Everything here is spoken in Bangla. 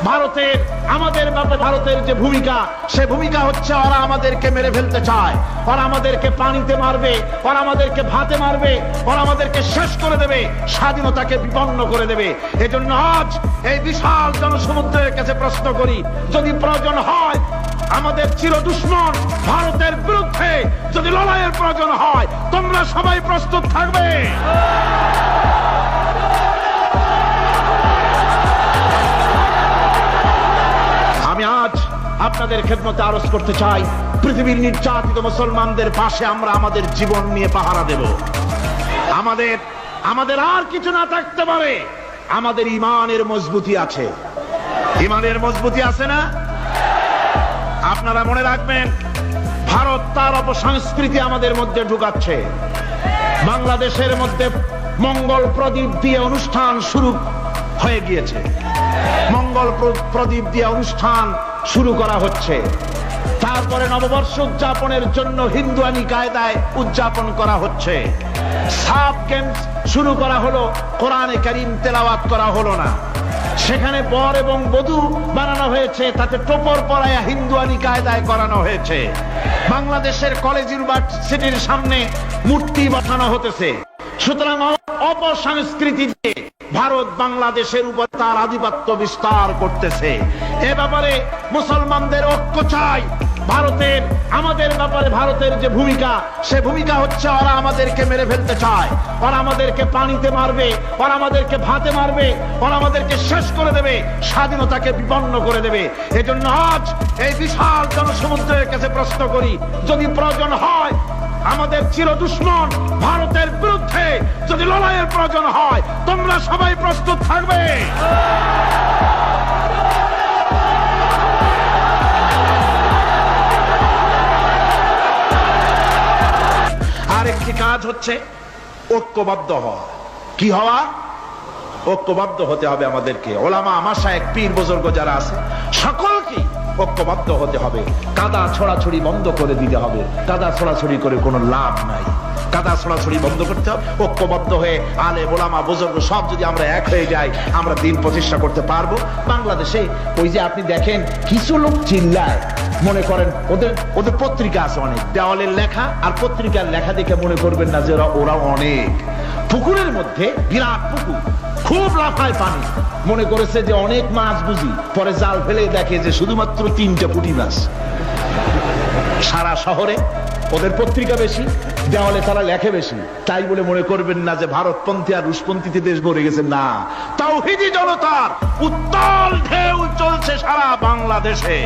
ভারতের আমাদের ব্যাপারে ভারতের যে ভূমিকা, সে ভূমিকা হচ্ছে ওরা আমাদেরকে মেরে ফেলতে চায়, ওরা আমাদেরকে পানিতে মারবে, ওরা আমাদেরকে ভাতে মারবে, ওরা আমাদেরকে শেষ করে দেবে, স্বাধীনতাকে বিপন্ন করে দেবে। এজন্য আজ এই বিশাল জনসমুদ্রের কাছে প্রশ্ন করি, যদি প্রয়োজন হয় আমাদের চির দুশ্মন ভারতের বিরুদ্ধে যদি লড়াইয়ের প্রয়োজন হয়, তোমরা সবাই প্রস্তুত থাকবে? আমি আজ আপনাদের খেদমতে আরজ করতে চাই, পৃথিবীর নির্যাতিত মুসলমানদের পাশে আমরা আমাদের জীবন নিয়ে পাহারা দেব। আমাদের আর কিছু না থাকতে পারে, আমাদের ইমানের মজবুতি আছে। ইমানের মজবুতি আছে না? আপনারা মনে রাখবেন, ভারত তার অপসংস্কৃতি আমাদের মধ্যে ঢুকাচ্ছে। বাংলাদেশের মধ্যে মঙ্গল প্রদীপ দিয়ে অনুষ্ঠান শুরু হয়ে গিয়েছে, মঙ্গল প্রদীপ দিয়ে অনুষ্ঠান শুরু করা হচ্ছে। তারপরে নববর্ষ উদযাপনের জন্য হিন্দুয়ানি কায়দায় উদযাপন করা হচ্ছে। সাফ গেমস শুরু করা হলো, কোরআনে কারীম তেলাওয়াত করা হলো না। সেখানে বর এবং বধূ বানানো হয়েছে, তাতে টোপর পরায়া হিন্দুয়ানি কায়দায় করানো হয়েছে। বাংলাদেশের কলেজ ইউনিভার্সিটির সামনে মূর্তি বসানো হতেছে। সুতরাং অপসংস্কৃতি দিয়ে ভারত বাংলাদেশের উপর তার আধিপত্য বিস্তার করতেছে। এ ব্যাপারে মুসলমানদের ঐক্য চাই। আমাদের ব্যাপারে ভারতের যে ভূমিকা, সে ভূমিকা হচ্ছে ওরা আমাদেরকে মেরে ফেলতে চায়, ওরা আমাদেরকে পানিতে মারবে, ওরা আমাদেরকে ভাতে মারবে, ওরা আমাদেরকে শেষ করে দেবে, স্বাধীনতাকে বিপন্ন করে দেবে। এজন্য আজ এই বিশাল জনসমুদ্রের কাছে প্রশ্ন করি, যদি প্রয়োজন হয় আমাদের চির দুশ্মন ভারতের বিরুদ্ধে যদি লড়াইয়ের প্রয়োজন হয়, তোমরা সবাই প্রস্তুত থাকবে? আরেকটি কাজ হচ্ছে ঐক্যবদ্ধ হওয়া। কি হওয়া? ঐক্যবদ্ধ হতে হবে আমাদেরকে। ওলামা, মাশায়েখ, পীর বুজুর্গ যারা আছে সকলকে ঐক্যবদ্ধ হতে হবে। কাদা ছড়াছড়ি বন্ধ করে দিতে হবে। কাদা ছড়াছড়ি করে কোনো লাভ নাই। কাদা ছড়াছড়ি বন্ধ করতে হবে। ঐক্যবদ্ধ হয়ে আলেম, ওলামা, বুজুর্গ সব যদি আমরা এক হয়ে যাই, আমরা দিন প্রতিষ্ঠা করতে পারবো। বাংলাদেশে ওই যে আপনি দেখেন কিছু লোক চিল্লায়, মনে করেন ওদের পত্রিকা আছে অনেক, দেওয়ালের লেখা আর পত্রিকার লেখা দেখে মনে করবেন না যে ওরা অনেক। পুকুরের মধ্যে বিরাট পুকুর, খুব লাফায় পানি, মনে করেছে যে অনেক মাছ বুঝি, পরে জাল ফেলে দেখে যে শুধুমাত্র 3টে পুঁটি মাছ। সারা শহরে ওদের পত্রিকা বেশি, দেওয়ালে তারা লেখে বেশি, তাই বলে মনে করবেন না যে ভারতপন্থী আর রুশপন্থীতে দেশ ভরে গেছে। না, তাওহীদি জনতার উত্তাল ঢেউ চলছে সারা বাংলাদেশে।